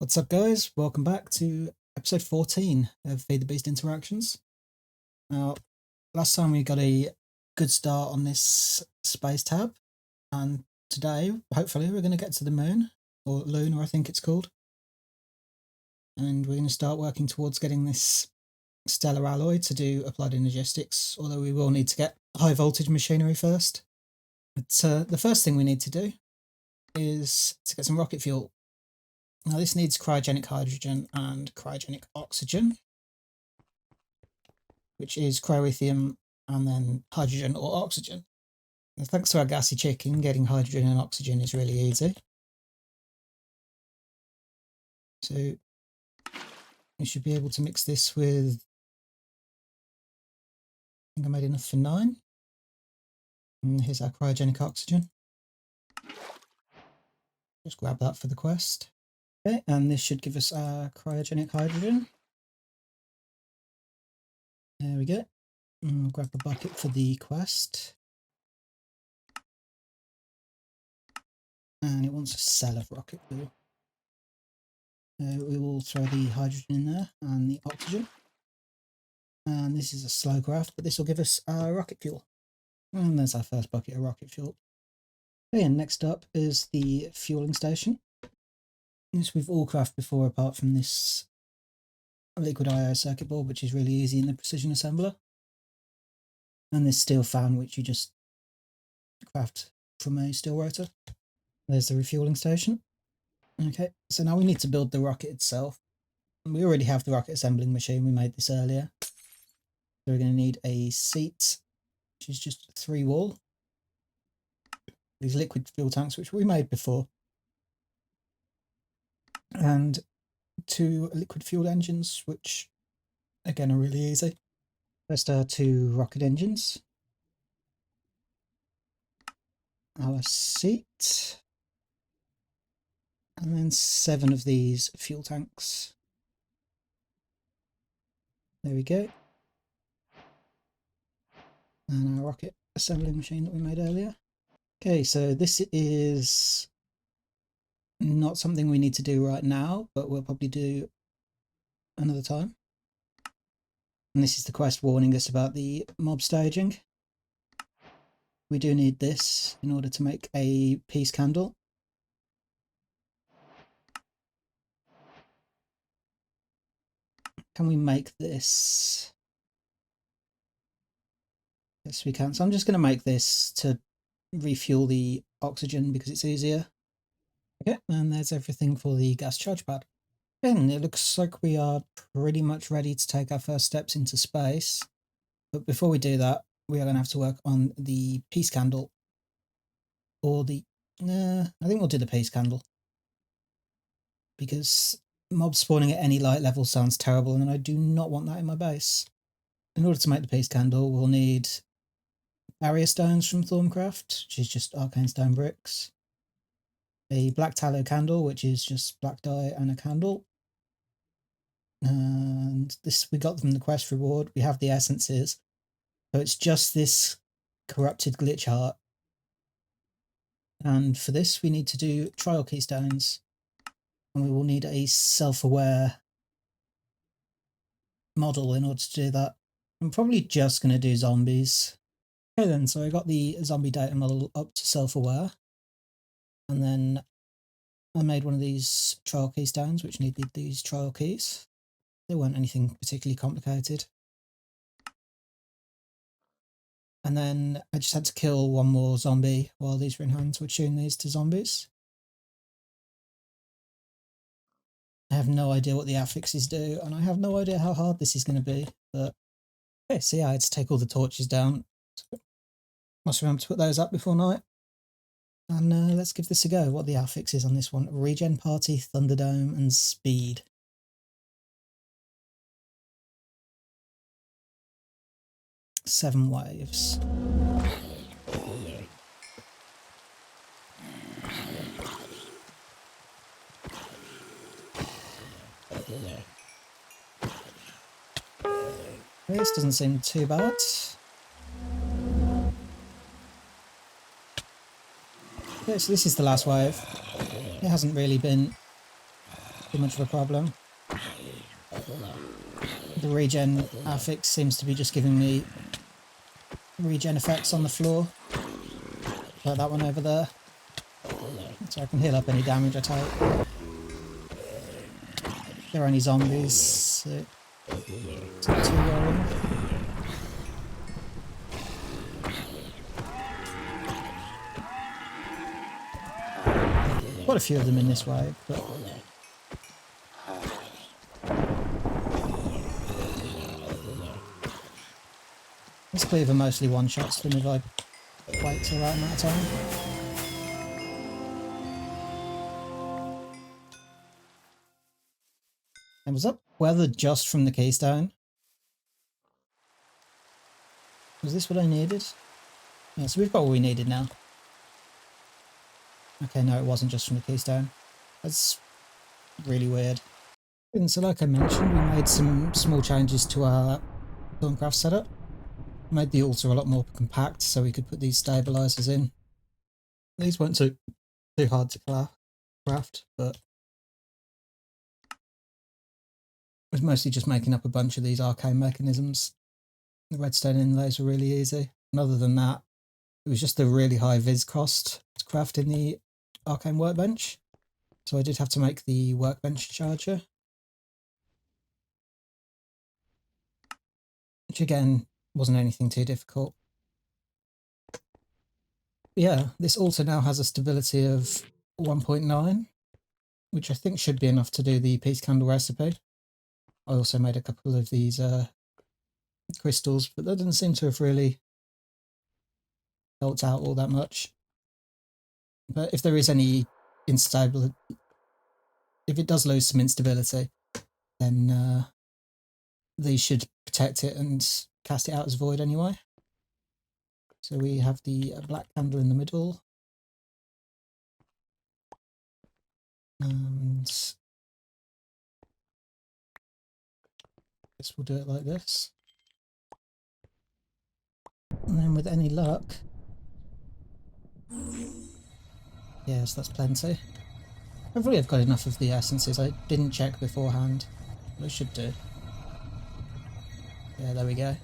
What's up, guys? Welcome back to episode 14 of Feed the Beast Interactions. Now, last time we got a good start on this space tab, and today, hopefully, we're going to get to the moon, or lunar, I think it's called. And we're going to start working towards getting this stellar alloy to do applied energistics, although we will need to get high voltage machinery first. But the first thing we need to do is to get some rocket fuel. Now this needs cryogenic hydrogen and cryogenic oxygen, which is cryolithium and then hydrogen or oxygen. And thanks to our gassy chicken, getting hydrogen and oxygen is really easy. So we should be able to mix this with, I think I made enough for 9. And here's our cryogenic oxygen. Just grab that for the quest. Okay, and this should give us our cryogenic hydrogen. There we go. And we'll grab the bucket for the quest. And it wants a cell of rocket fuel. We will throw the hydrogen in there and the oxygen. And this is a slow craft, but this will give us our rocket fuel. And there's our first bucket of rocket fuel. Okay, and next up is the fueling station. This we've all crafted before, apart from this liquid IO circuit board, which is really easy in the precision assembler. And this steel fan, which you just craft from a steel rotor. There's the refueling station. Okay, so now we need to build the rocket itself. We already have the rocket assembling machine, we made this earlier. So we're going to need a seat, which is just 3 wall. These liquid fuel tanks, which we made before. And 2 liquid fuel engines, which again are really easy. First are 2 rocket engines. Our seat. And then 7 of these fuel tanks. There we go. And our rocket assembling machine that we made earlier. Okay, so this is not something we need to do right now, but we'll probably do another time. And this is the quest warning us about the mob staging. We do need this in order to make a peace candle. Can we make this? Yes, we can. So I'm just going to make this to refuel the oxygen because it's easier. Okay, and there's everything for the gas charge pad. And it looks like we are pretty much ready to take our first steps into space. But before we do that, we are going to have to work on the peace candle. Or the... I think we'll do the peace candle. Because mob spawning at any light level sounds terrible, and I do not want that in my base. In order to make the peace candle, we'll need barrier stones from Thorncraft, which is just arcane stone bricks. A black tallow candle, which is just black dye and a candle. And this we got from the quest reward. We have the essences. So it's just this corrupted glitch heart. And for this we need to do trial keystones. And we will need a self-aware model in order to do that. I'm probably just going to do zombies. Okay then, so I got the zombie data model up to self-aware. And then I made one of these trial keystones, which needed these trial keys. They weren't anything particularly complicated. And then I just had to kill one more zombie while these were in hand to attune these to zombies. I have no idea what the affixes do, and I have no idea how hard this is going to be, but okay, so yeah, I had to take all the torches down. So must remember to put those up before night. And let's give this a go. What the affix is on this one: Regen Party, Thunderdome, and Speed. Seven waves. This doesn't seem too bad. Okay, so this is the last wave. It hasn't really been too much of a problem. The regen affix seems to be just giving me regen effects on the floor. Like that one over there. So I can heal up any damage I take. There are only zombies, so it's not too worrying. Quite a few of them in this wave, but it's clear they're mostly one-shots them if I wait till the right amount of time. And was that weather just from the keystone? Was this what I needed? Yeah, so we've got what we needed now. Okay, no, it wasn't just from the keystone. That's really weird. And so like I mentioned, we made some small changes to our Thorncraft setup. Made the altar a lot more compact so we could put these stabilizers in. These weren't too hard to craft, but it was mostly just making up a bunch of these arcane mechanisms. The redstone inlays were really easy. And other than that, it was just a really high viz cost to craft in the arcane workbench. So I did have to make the workbench charger. Which again, wasn't anything too difficult. But yeah, this altar now has a stability of 1.9, which I think should be enough to do the peace candle recipe. I also made a couple of these crystals, but that doesn't seem to have really helped out all that much. But if there is any instability, if it does lose some instability, then these should protect it and cast it out as void anyway. So we have the black candle in the middle. And I guess we'll do it like this. And then with any luck, yes, that's plenty. Hopefully I've got enough of the essences. I didn't check beforehand, but I should do. Yeah, there we go.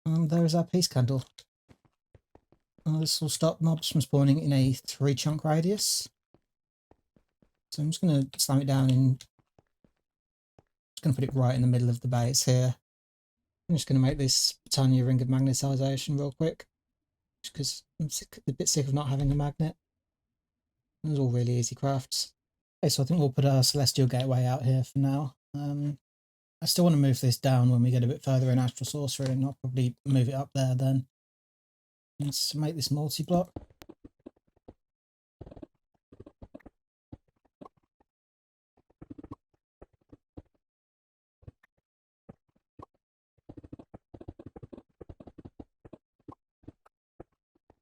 And there is our peace candle. This will stop mobs from spawning in a 3-chunk radius. So I'm just going to slam it down and just going to put it right in the middle of the base here. I'm just going to make this tiny ring of magnetisation real quick, just because I'm a bit sick of not having a magnet. It was all really easy crafts. Okay, so I think we'll put our celestial gateway out here for now. I still want to move this down when we get a bit further in Astral Sorcery, and I'll probably move it up there then. Let's make this multi-block.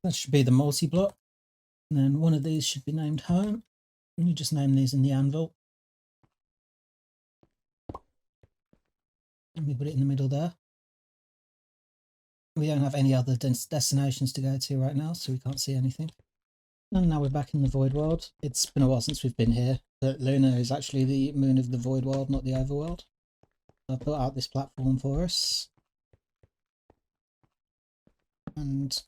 That should be the multi-block. And then one of these should be named home. And you just name these in the anvil. And we put it in the middle there. We don't have any other destinations to go to right now, so we can't see anything. And now we're back in the Void World. It's been a while since we've been here, but Luna is actually the moon of the Void World, not the Overworld. I've built out this platform for us. And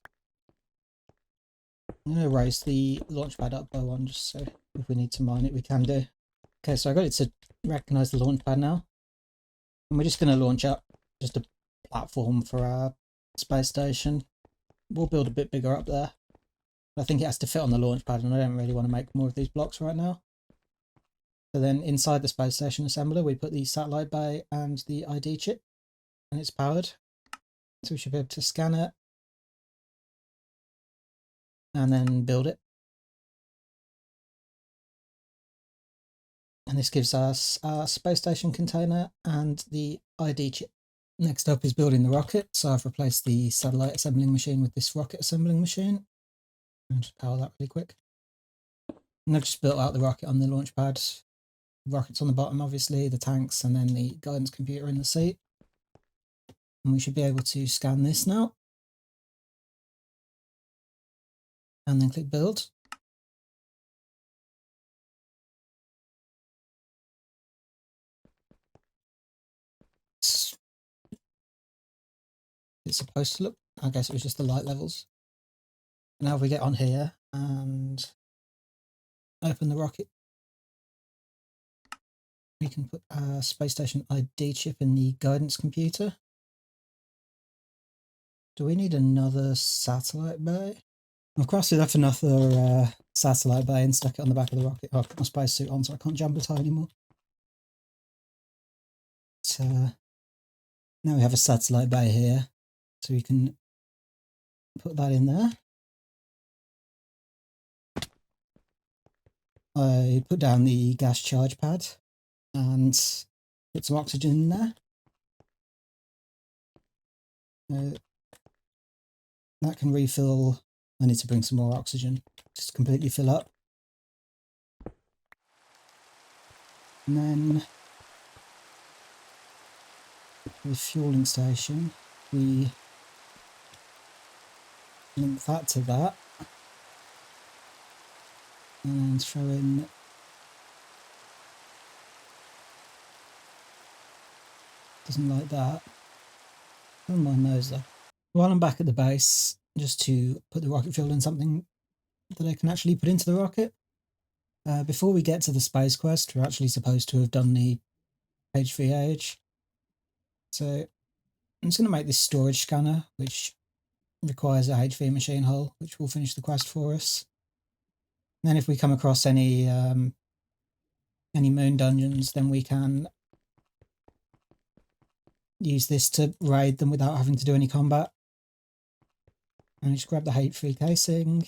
I'm going to raise the launch pad up by 1, just so if we need to mine it, we can do. Okay, so I got it to recognise the launch pad now. And we're just going to launch up just a platform for our space station. We'll build a bit bigger up there. But I think it has to fit on the launch pad, and I don't really want to make more of these blocks right now. So then inside the space station assembler, we put the satellite bay and the ID chip, and it's powered. So we should be able to scan it and then build it. And this gives us our space station container and the ID chip. Next up is building the rocket. So I've replaced the satellite assembling machine with this rocket assembling machine. And just power that really quick. And I've just built out the rocket on the launch pad. Rockets on the bottom, obviously, the tanks, and then the guidance computer in the seat. And we should be able to scan this now. And then click build. It's supposed to look. I guess it was just the light levels. Now if we get on here and open the rocket, we can put a space station ID chip in the guidance computer. Do we need another satellite bay? I've crafted up another satellite bay and stuck it on the back of the rocket. Oh, I've put my spacesuit on so I can't jump it anymore. So now we have a satellite bay here, so we can put that in there. I put down the gas charge pad and put some oxygen in there. That can refill. I need to bring some more oxygen just to completely fill up. And then the fueling station, we link that to that. And then throw in doesn't like that. Don't mind those though. While I'm back at the base, just to put the rocket fuel in something that I can actually put into the rocket. Before we get to the space quest, we're actually supposed to have done the H3H. So I'm just going to make this storage scanner, which requires a H3 machine hull, which will finish the quest for us. And then if we come across any moon dungeons, then we can use this to raid them without having to do any combat. And just grab the H3 casing.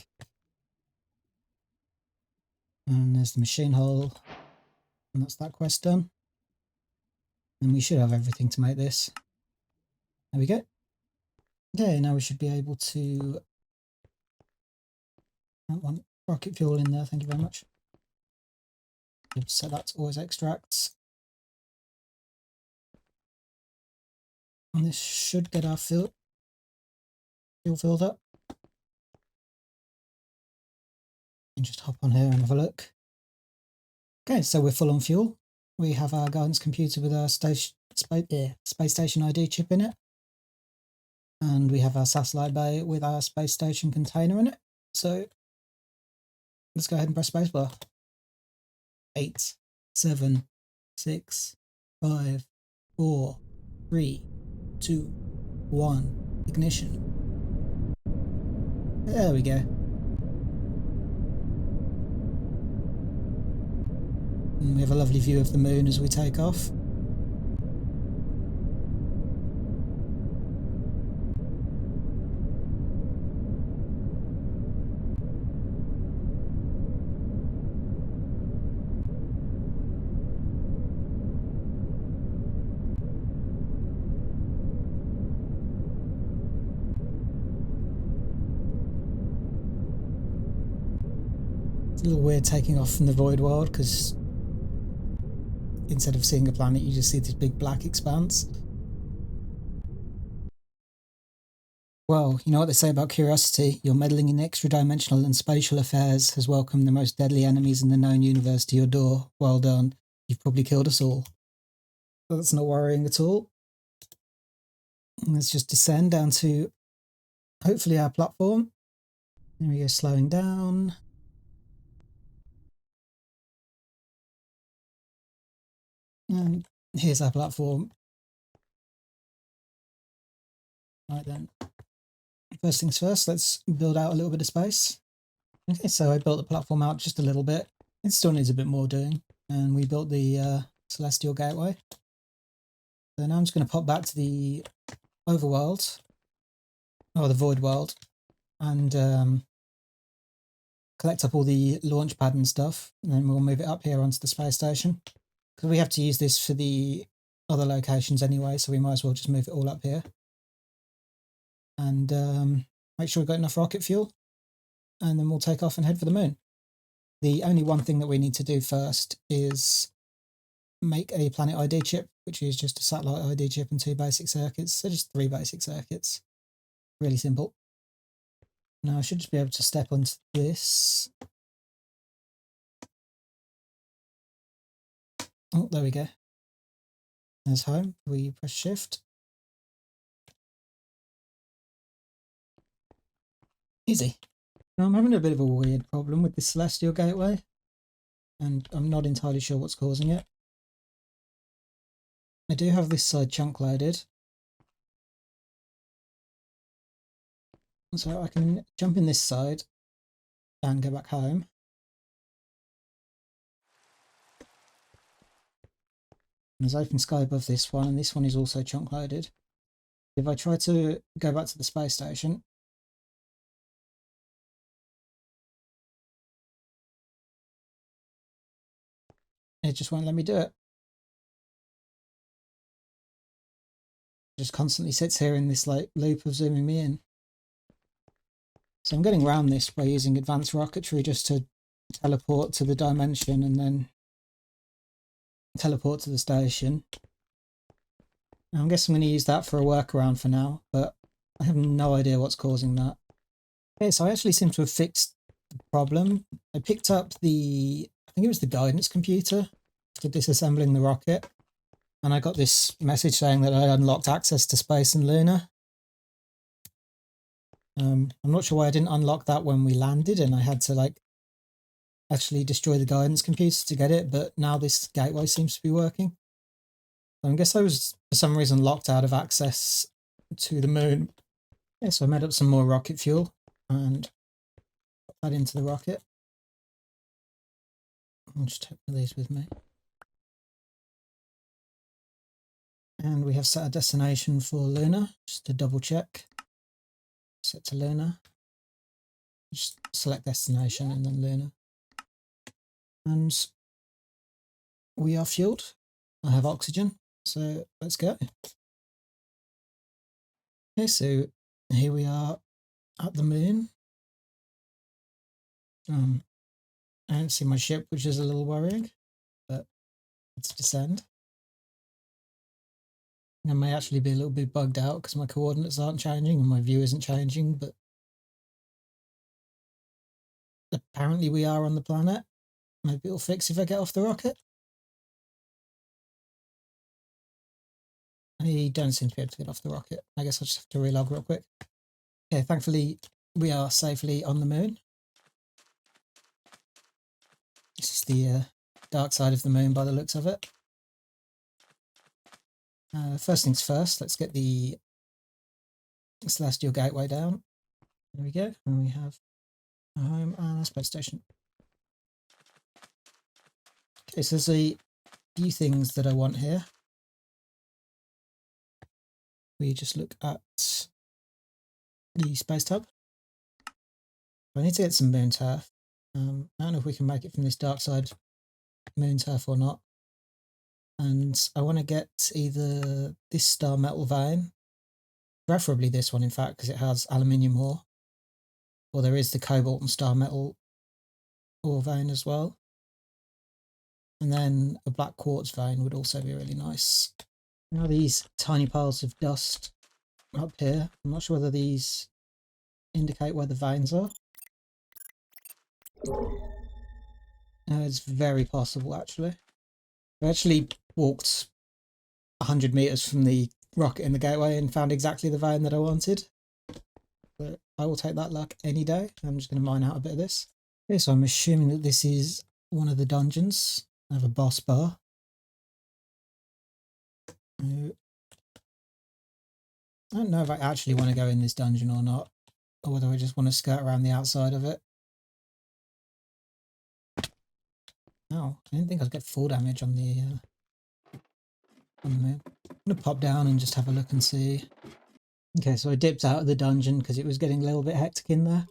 And there's the machine hull. And that's that quest done. And we should have everything to make this. There we go. Okay, now we should be able to... I want rocket fuel in there, thank you very much. Set that to always extracts. And this should get our fuel filled up. And just hop on here and have a look. Okay, so we're full on fuel. We have our guidance computer with our space station ID chip in it. And we have our satellite bay with our space station container in it. So let's go ahead and press spacebar. 8, 7, 6, 5, 4, 3, 2, 1. Ignition. There we go. And we have a lovely view of the moon as we take off. It's a little weird taking off from the void world because instead of seeing a planet, you just see this big black expanse. Well, you know what they say about curiosity? Your meddling in extra-dimensional and spatial affairs has welcomed the most deadly enemies in the known universe to your door. Well done. You've probably killed us all. But that's not worrying at all. Let's just descend down to, hopefully, our platform. There we go, slowing down. And here's our platform. Right then. First things first, let's build out a little bit of space. Okay, so I built the platform out just a little bit. It still needs a bit more doing. And we built the Celestial Gateway. So now I'm just going to pop back to the overworld, or the void world, and collect up all the launch pad and stuff. And then we'll move it up here onto the space station. Because we have to use this for the other locations anyway, so we might as well just move it all up here. And make sure we've got enough rocket fuel. And then we'll take off and head for the moon. The only one thing that we need to do first is make a planet ID chip which is just a satellite ID chip and 2 basic circuits. So just 3 basic circuits. Really simple. Now I should just be able to step onto this. Oh, there we go. There's home. We press shift. Easy. Now I'm having a bit of a weird problem with the Celestial Gateway, and I'm not entirely sure what's causing it. I do have this side chunk loaded, so I can jump in this side and go back home. There's open sky above this one, and this one is also chunk loaded. If I try to go back to the space station, it just won't let me do it. It just constantly sits here in this like loop of zooming me in. So I'm getting around this by using advanced rocketry just to teleport to the dimension and then teleport to the station. Now, I'm guessing I'm going to use that for a workaround for now, but I have no idea what's causing that. Okay, so I actually seem to have fixed the problem. I picked up I think it was the guidance computer for disassembling the rocket, and I got this message saying that I unlocked access to space and Luna. I'm not sure why I didn't unlock that when we landed, and I had to like actually destroy the guidance computer to get it, but now this gateway seems to be working. I guess I was for some reason locked out of access to the moon. Yeah, so I made up some more rocket fuel and put that into the rocket. I'll just take one of these with me. And we have set a destination for Luna, just to double check. Set to Luna. Just select destination and then Luna. And we are fueled. I have oxygen, so let's go. Okay, so here we are at the moon. I don't see my ship, which is a little worrying, but let's descend. I may actually be a little bit bugged out because my coordinates aren't changing and my view isn't changing, but apparently we are on the planet. Maybe it'll fix if I get off the rocket. I don't seem to be able to get off the rocket. I guess I'll just have to relog real quick. Okay, thankfully we are safely on the moon. This is the dark side of the moon by the looks of it. First things first, let's get the Celestial Gateway down. There we go, and we have a home and a space station. Okay, so there's a few things that I want here. We just look at the space tub. I need to get some moon turf. I don't know if we can make it from this dark side moon turf or not. And I want to get either this star metal vein, preferably this one in fact, because it has aluminium ore, or there is the cobalt and star metal ore vein as well. And then a black quartz vein would also be really nice. Now these tiny piles of dust up here, I'm not sure whether these indicate where the veins are. It's very possible actually. I actually walked 100 meters from the rocket in the gateway and found exactly the vein that I wanted. But I will take that luck any day. I'm just going to mine out a bit of this. Okay, so I'm assuming that this is one of the dungeons. I have a boss bar. I don't know if I actually want to go in this dungeon or not, or whether I just want to skirt around the outside of it. Oh, I didn't think I'd get full damage on the moon. I'm going to pop down and just have a look and see. Okay, so I dipped out of the dungeon because it was getting a little bit hectic in there.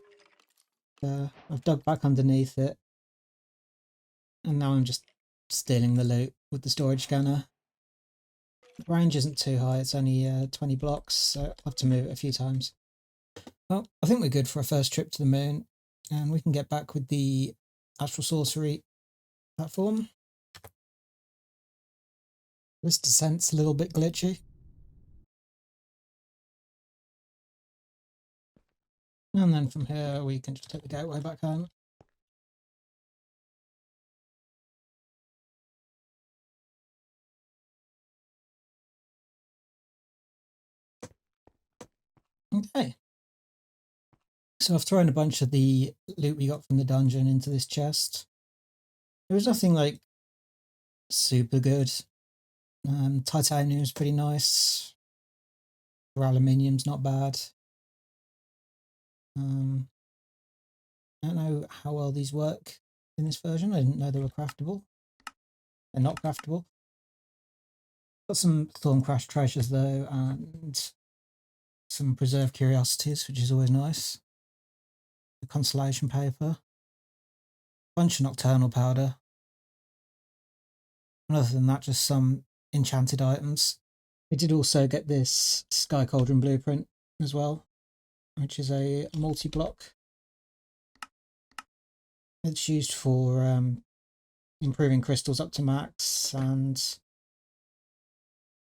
I've dug back underneath it, and now I'm just stealing the loot with the storage scanner. The range isn't too high, it's only 20 blocks, so I'll have to move it a few times. Well, I think we're good for a first trip to the moon, and we can get back with the Astral Sorcery platform. This descent's a little bit glitchy. And then from here we can just take the gateway back home. Okay. So I've thrown a bunch of the loot we got from the dungeon into this chest. There was nothing like super good. Titanium's pretty nice. Aluminium's not bad. I don't know how well these work in this version. I didn't know they were craftable. They're not craftable. Got some Thorn Crash treasures though, and some preserved curiosities, which is always nice. The constellation paper. Bunch of nocturnal powder. And other than that, just some enchanted items. We did also get this Sky Cauldron blueprint as well, which is a multi-block. It's used for improving crystals up to max and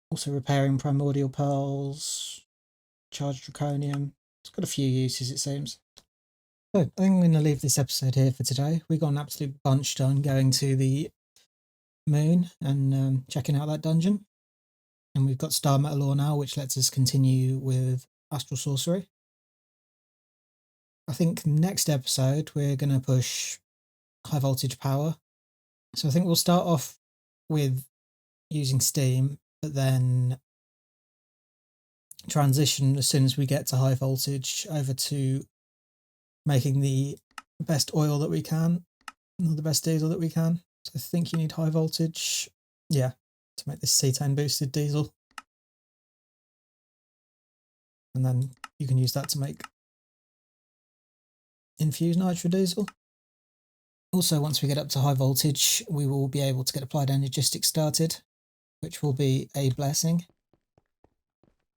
also repairing primordial pearls, charged draconium. It's got a few uses, it seems. So I think I'm going to leave this episode here for today. We got an absolute bunch done going to the moon and checking out that dungeon. And we've got Star Metal Ore now, which lets us continue with Astral Sorcery. I think next episode we're going to push high voltage power. So I think we'll start off with using steam, but then transition as soon as we get to high voltage over to making the best oil that we can, or the best diesel that we can. So I think you need high voltage, yeah, to make this cetane boosted diesel. And then you can use that to make infused nitro diesel. Also, once we get up to high voltage, we will be able to get applied energistics started, which will be a blessing.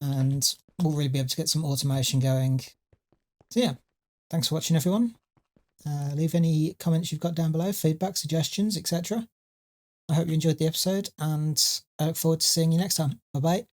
And we'll really be able to get some automation going. So yeah, thanks for watching everyone. Leave any comments you've got down below, feedback, suggestions, etc. I hope you enjoyed the episode, and I look forward to seeing you next time. Bye bye.